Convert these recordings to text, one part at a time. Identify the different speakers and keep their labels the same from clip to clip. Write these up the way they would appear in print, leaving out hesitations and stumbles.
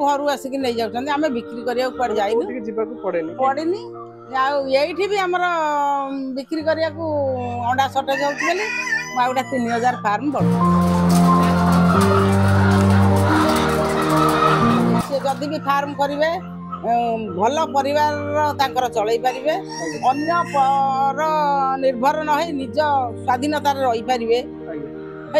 Speaker 1: घर आसिक नहीं जाऊँ आम बिक्री करा पड़ेनी आईठी भी आमर बिक्री करने को अंडा सर्टेज हो 3000 फार्म बढ़ जदि भी फार्म करेंगे भल परिवार चलई पारे अन्य पर निर्भर न निज स्वाधीनता रही पारे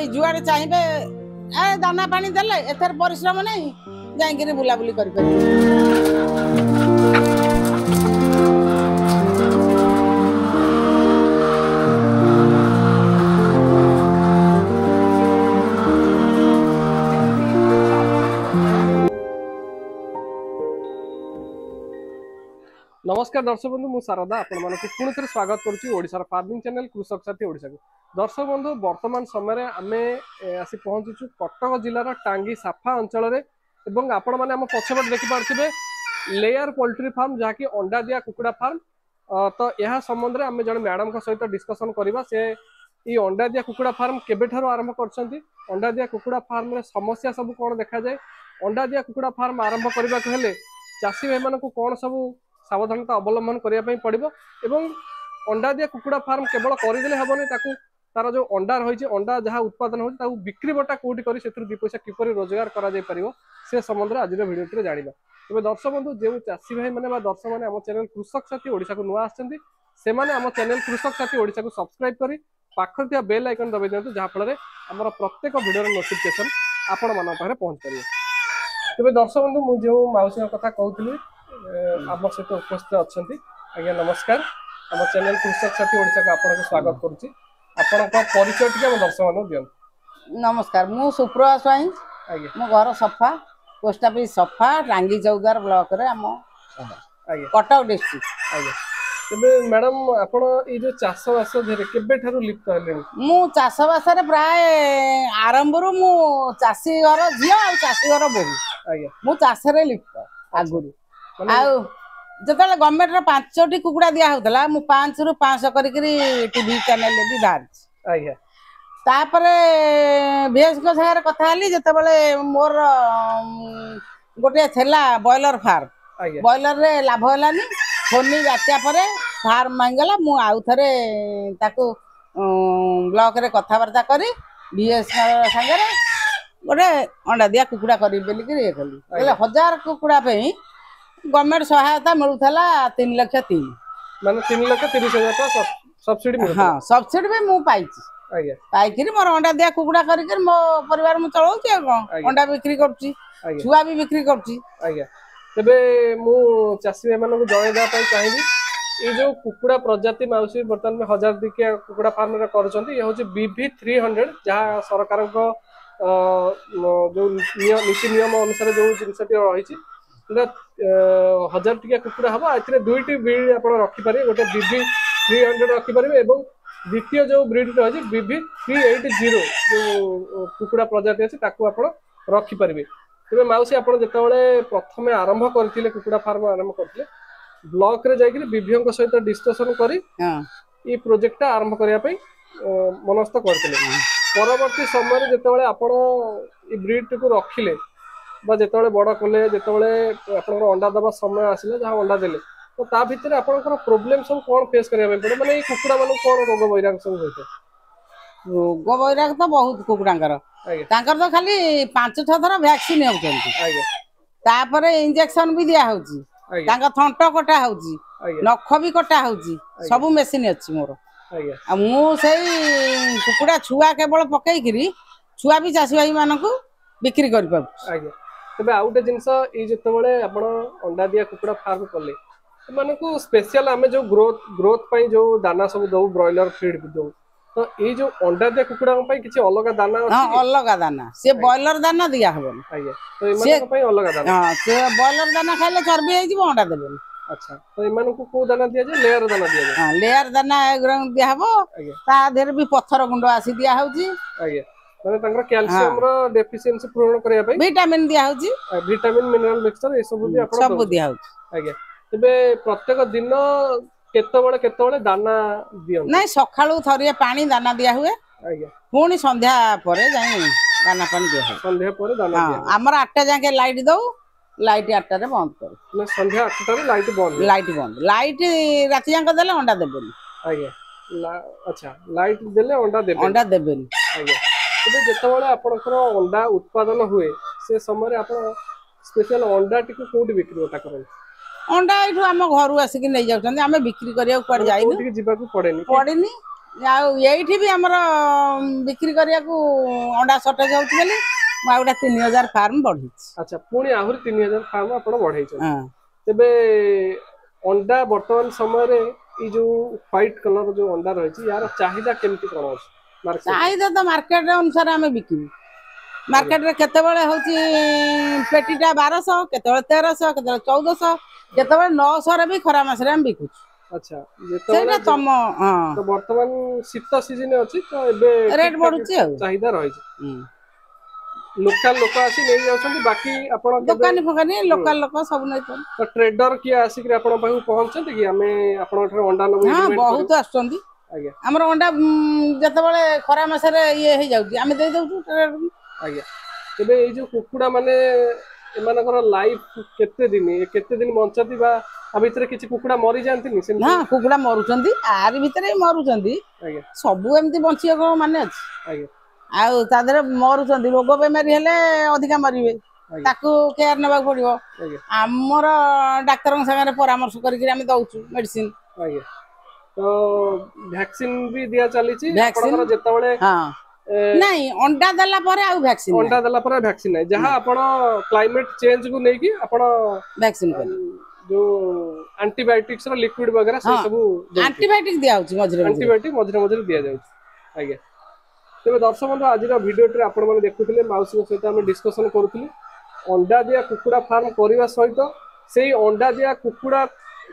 Speaker 1: जुआड़े चाहिए दाना पानी देले एथर परिश्रम नहीं जाइए बुलाबुली कर
Speaker 2: नमस्कार दर्शक बंधु मु शारदा आपण मानक पुणी थे स्वागत करुँचार फार्मिंग चैनल कृषक साथी ओडिशा को। दर्शक बंधु वर्तमान समय आम आसी पहुंचुचु कटक जिलार टांगी साफा अंचल एवं आपण मैंने आम पछपट देखिपे लेयर पोल्ट्री फार्म जहाँकि अंडा दिया कुकुड़ा फार्म। तो यह संबंध में आम जन मैडम सहित डिस्कसन करवा से ये अंडा दिया कुकुड़ा फार्म केबेठारु आरंभ करछंती, अंडा दिया कुकुड़ा फार्म रे समस्या सब कौन देखा जाए, अंडा दिया कुकुड़ा फार्म आरंभ करने को हेले चाषी भाई मानक कौन सब सावधानता अवलंबन करने पड़ो एवं अंडा दिया कुकुड़ा फार्म केवल करदे हेनी तार जो अंडा रही अंडा जहाँ उत्पादन हो बिक्री बटा कौटी कर दु पैसा किपर रोजगार कर संबंध में आज भिडियो जाना। तेज दर्शक बंधु जो चाषी भाई मैंने दर्शक मैंने आम चैनल कृषक साथी ओडिशा को नुआ आम चैनल कृषक साथी ओडिशा को सब्सक्राइब कर पाखर बेल आइकन दबाई दिखाँ जहाँफल आम प्रत्येक भिडियो नोटिफिकेशन आपण मान पहुँच पारे। तेज दर्शक बंधु मुझे मौसी कथा कहूली आम सहित उपस्थित अच्छा आज्ञा नमस्कार आम चैनल कृषक साथी ओडिशा को आपको स्वागत करुच्ची परिचय टी दर्शक मान दिखाँ।
Speaker 1: नमस्कार मु सुप्रभा स्वाई मो घर सफा पोस्ट ऑफिस सफा टांगी चौदार ब्लॉक रे आम कटक डिस्ट्रिक्ट।
Speaker 2: आज्ञा तेबे मैडम आपण ये जो चाष बास केबे ठारू लिप्त हेले?
Speaker 1: मु चाष बास रे प्राय आरंभ रु मु चाषी घर झी और चाषी घर बोहू।
Speaker 2: आज्ञा मु
Speaker 1: चाष रे लिप्त आगुरी जो गवर्नमेंट 5टी कुकुड़ा दिया होता मु 5 रु 500 टीवी चैनल भी बाहर तापरे भेस को सागर कथा हली जतबेले मोर गोटे थेला बॉयलर फार्म बॉयलर रे लाभ हलानी फोनी बात्या परे फार्म मांगला मु आउ थरे ताको ब्लॉक रे कथावार्ता करी बीएस संगे गोटे अंडा दिया कुकुड़ा करी बेली के कली 1000 कुकुड़ा पे गवर्नमेंट सहायता मिलूला 3,03,000
Speaker 2: माने 3,30,000 सब्सिडी।
Speaker 1: हाँ सब्सिडी भी मु पाइछि पाइकरी मोर अंडा दिया कुकुड़ा करिकर मो परिवार मु चलाउछि अंडा बिक्री करछि छुआ भी बिक्री करछि।
Speaker 2: आज्ञा तेबे मु चाषी भाई मानक जणेदा पई चाहिबी ये जो कुकुड़ा प्रजाति माउसी वर्तमान में 1000 दिकिया कुकुड़ा फार्म रे करछंती ये होछि बीवी 300 जहाँ सरकार को जो नीति नियम अनुसार जो जिनसटी रही 1000 टिकिया कुकुड़ा हम ए दुईटी ब्रीड आप रखिपारे गोटे बीवी 300 रखिपारे और द्वितीय जो ब्रीड रही बीवी 380 जो कुकुड़ा प्रजाति अच्छी आप रखिपारे। तेज मौसी आप जिते प्रथम आरंभ करते कुकुड़ा फार्म आरंभ करते ब्लॉक रे जाइए बीभीओं सहित डिस्कसन कर प्रोजेक्ट आरंभ करने मनस्थ करते परवर्ती समय जिते आप ब्रीड को रखिले जिते बड़ कले जिते अंडा दबा समय आसला जहाँ अंडा देले तो ता भितर आपनकर प्रॉब्लम सब कौन फेस करिया पड़े माने कुकुड़ा मानु कौन रोग वैराग सब होते?
Speaker 1: रोग वैराग तो बहुत कुकुड़ांकर तांकर तो खाली 5-6 थर वैक्सीन होउछंती तापर इंजेक्शन भी दिया होउची तांका थंट कटा होउची नख भी कटा होउची सब मेसिन अछि मोर आ मु सेई कुकुड़ा छुआ केवल पकई करी छुआ भी चासी भाई मानकू बिक्री कर पाउ।
Speaker 2: तबे आउ गोटे जिनस ये जिते आपण अंडा दिया कुकुड़ा फार्म कले मानकू स्पेशल आमे जो ग्रोथ पई जो दाना सब दउ ब्रॉयलर फीड दउ तो ये जो अंडा दिया कुकुड़ा पई किछि अलग दाना अछि?
Speaker 1: हां अलग दाना से बॉयलर दाना दिया हबन।
Speaker 2: आज्ञा तो इमान पई अलग दाना?
Speaker 1: हां से बॉयलर दाना खाइले चर्बी होई जिवो अंडा देबे।
Speaker 2: अच्छा तो इमान को दाना दिया जाए? लेयर दाना दिया जाए?
Speaker 1: हां लेयर दाना ग्राउंड दिया हबो ता देर भी पत्थर गुंड आसी दिया होउची।
Speaker 2: आज्ञा माने तांकर कैल्शियम रो डेफिशिएंसी पूर्ण करिया पई
Speaker 1: विटामिन दिया होउची
Speaker 2: विटामिन मिनरल मिक्सचर ए सब भी आपण
Speaker 1: सब दिया होउची।
Speaker 2: आज्ञा तबे प्रत्येक दिन केतबेले दाना दियो?
Speaker 1: नहीं सखाळू थरिए पानी दाना दिया हुए
Speaker 2: आज्ञा
Speaker 1: पुणी संध्या परे जाई दाना पानी दिया हुए
Speaker 2: संध्या परे दाना दिया
Speaker 1: हमर 8टा जाके लाइट दउ लाइट 8 रे बंद कर
Speaker 2: ना संध्या 8 रे लाइट बंद
Speaker 1: लाइट राति जांक देले अंडा देबेनी
Speaker 2: आज्ञा अच्छा लाइट देले अंडा
Speaker 1: देबेनी
Speaker 2: आज्ञा तबे जेतबेले आपनकर अंडा उत्पादन हुए से समय आपण स्पेशल अंडा टिको कोडी बिक्री होता करन
Speaker 1: अंडा एठू हम घर आसिक नै जाउछन हमें बिक्री करिया ऊपर जाइनु
Speaker 2: कोडी जीवा को पड़ेनी
Speaker 1: यही भी आमर बिक्री करिया को अंडा शॉर्टेज होउछ बोली माउडा 3000 फार्म बढ़ी
Speaker 2: अच्छा पुणी आहुरी 3000 फार्म आपण बढ़ाई तेबे अंडा वर्तमान समय रे ई जो व्हाइट कलर जो अंडा रही यार चाहिदा केमती कोन अछि
Speaker 1: चाहिदा तो मार्केट अनुसार हमें बिक्री मार्केट रे केते बेले होची पेटीटा 1200 केते बेले 1300 केते बेले 1400 केते बेले 900 रे भी खरा मास रे हम बिकु
Speaker 2: अच्छा जेतबेले
Speaker 1: तम हां
Speaker 2: तो वर्तमान शीत सीजन अछि तो एबे
Speaker 1: रेट बढ़ुची
Speaker 2: चाहिदा रही लोकल लोक आसी नै जाउछन बाकी आपण
Speaker 1: दुकान फकानी लोकल लोक सब नै
Speaker 2: तो ट्रेडर की आसी कि आपण पाहु पहुंचत कि हमें आपण ठर अंडा नबे
Speaker 1: हां बहुत आछंती
Speaker 2: आज्ञा
Speaker 1: हमर अंडा जतबेले खरा मास रे ये हे जाउची हमें दे दउछु ट्रेडर
Speaker 2: आज्ञा तबे ए जो कुकुडा माने एमानकर लाइफ केते दिन बंचती बा आ भितरे किछि कुकुडा मरि जानतिनी से
Speaker 1: ना कुकुडा मरुचंदी आरि भितरे मरुचंदी
Speaker 2: आज्ञा
Speaker 1: सब एमती बंचिया को माने अछि
Speaker 2: आज्ञा
Speaker 1: आ तादरे मरुचंदी रोग बेमारी हेले अधिका मरिवे ताकू केयर नबा पड़िबो हमर डाक्टर संगे परामर्श करिक हम दउछु मेडिसिन
Speaker 2: आज्ञा तो वैक्सीन भी दिया चली छी आपनकर जेतबेले
Speaker 1: हां नहीं अंडा दला परे आ
Speaker 2: वैक्सीन नहीं जहां आपण क्लाइमेट चेंज को नेकी आपण
Speaker 1: वैक्सीन कर
Speaker 2: जो एंटीबायोटिक्स रो लिक्विड वगैरह से सब
Speaker 1: एंटीबायोटिक दिया होची
Speaker 2: एंटीबायोटिक मझरे दिया जाउची आज्ञा तेबे दर्शक बंधु आज वीडियो रे आपण माने देखुथिले माउसी के सहित हम डिस्कशन करूथिले अंडा दिया कुकुडा फार्म करबा सहित सेही अंडा दिया कुकुडा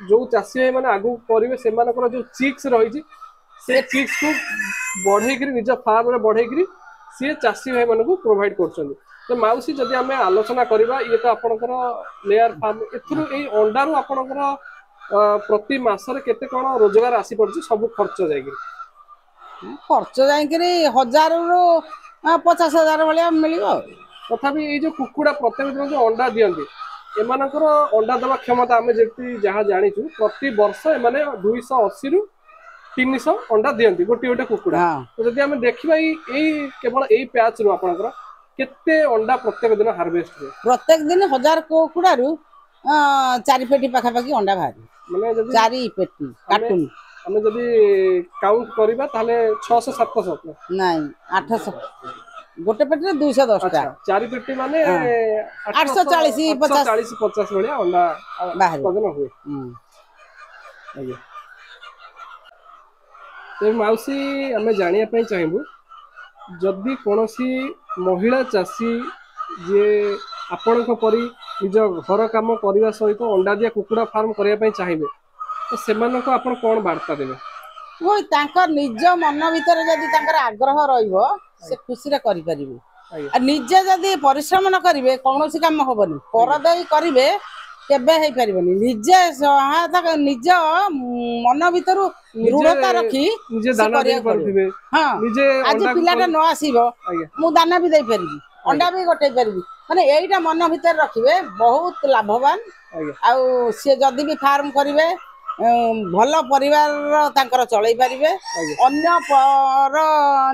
Speaker 2: जो चासी है माने आगु करिवे से मानकर जो चिक्स रही से चिक्स को बढ़े निज फार्म रे बढ़े सी चाषी भाई मान को प्रोवाइड कर तो माउसी जदि आम आलोचना करवा ये तो आपणकर लेयर फार्म ए अंडा रू आपणकर प्रति मासरे केते कोन रोजगार आसी पड़छ सब खर्च
Speaker 1: जाइकरी 1000 रु 50,000 भलिया मिलिबो
Speaker 2: तथापि ये जो कुकुडा प्रत्येक दिन जो अंडा दियंती एमानकर अंडा दवा क्षमता आम जेती जहाँ जानिछु प्रति वर्ष एमाने 280 रु 300 अंडा दियंती गोटे गोटे कुकुडा तो जदि हम देखिबा केवल एई पैच रो आपनकर केते अंडा प्रत्येक दिन हार्वेस्ट रे
Speaker 1: प्रत्येक दिन 1000 कुकुडा रु 4 पेटी पाखा पाखी अंडा भारी माने जदि 4 पेटी कार्टून
Speaker 2: हम जदि काउंट करबा ताले 600 700 नहीं
Speaker 1: 800 गोटे पेटी रे 210 टा
Speaker 2: 4 पेटी माने
Speaker 1: 840
Speaker 2: 50 भलिया अंडा उत्पादन हुए आज्ञा तो माउसी आम जानापी चाहबू जदि कौन महिला चाषी जे आपण परी निज घर कम करने सहित अंडा दिया कुकुड़ा फार्म करने चाहिए तो से कौन वार्ता देवे
Speaker 1: वो निज मन भीतर जदि आग्रह रहिबो से खुशी रे करि परिबे निजे जदि परिश्रम न करिवे कौन काम हबनी पर देई करिवे केबे हे परिबनी निजे सहायता निज मन भीतर दृढ़ता रखी
Speaker 2: निजे दाना दे परथिबे
Speaker 1: हां निजे आज पिलाटा न आसीबो मु दाना भी दे परबी अंडा भी गटे परबी माने एईटा मन भीतर रखिबे बहुत लाभवान आ से जदी भी फार्म करिवे भल परिवार तांकर चलै परिबे अन्य पर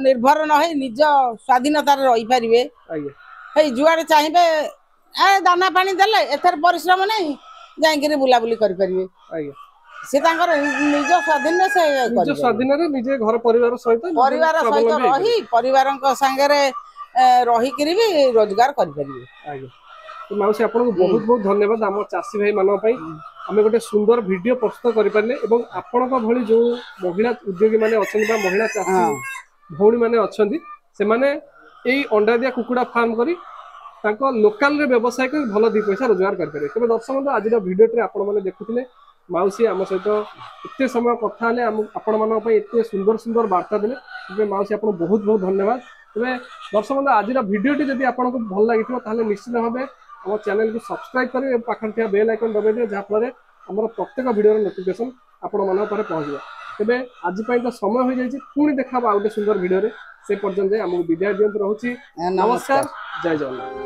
Speaker 1: निर्भर न है निज स्वाधीनता रे रही परिबे हे जुआडे चाहिबे ए दाना पानी देले एथर परिश्रम नहीं जाइकरी बुला बुली करि परिबे से तांकर निज स्वाधीन से
Speaker 2: निज स्वाधीन रे निजे घर परिवार सहित
Speaker 1: रही परिवारक संगे रे रही करी भी रोजगार करि परिबे
Speaker 2: तो माउसी आपन को बहुत बहुत धन्यवाद हम चासी भाई मान पई हमें गोटे सुंदर वीडियो प्रस्तुत करि पारले एवं आपन को भली जो महिला उद्योगी माने अछन बा महिला चासी भौणी माने अछंती से माने एई अंडा दिया कुकुडा फार्म करी ताको लोकल रे व्यवसाय कर भलो दी पैसा रोजगार कर पारे तबे दर्शक बंधु आज वीडियो रे आपण माने देखुथिले माउसी आम सहित एते समय कथा ले आपण मान पई एते सुंदर सुंदर वार्ता देले तबे माउसी आपण बहुत बहुत धन्यवाद तबे दर्शक बंधु आज वीडियो टी जदी आपण को भल लागिथो ताले निश्चित भाबे हम चैनल को सब्सक्राइब करें पाखर थिया बेल आइकन दबाई दियो जहाँ फल आमर प्रत्येक वीडियो नोटिफिकेशन आपण मन पर पहुँचो तेरे आज तो समय हो जाए पुणी देखा गोटे सुंदर वीडियो से पर्यंत आमको विदाय दियंतु रहुछि नमस्कार जय जगन्नाथ।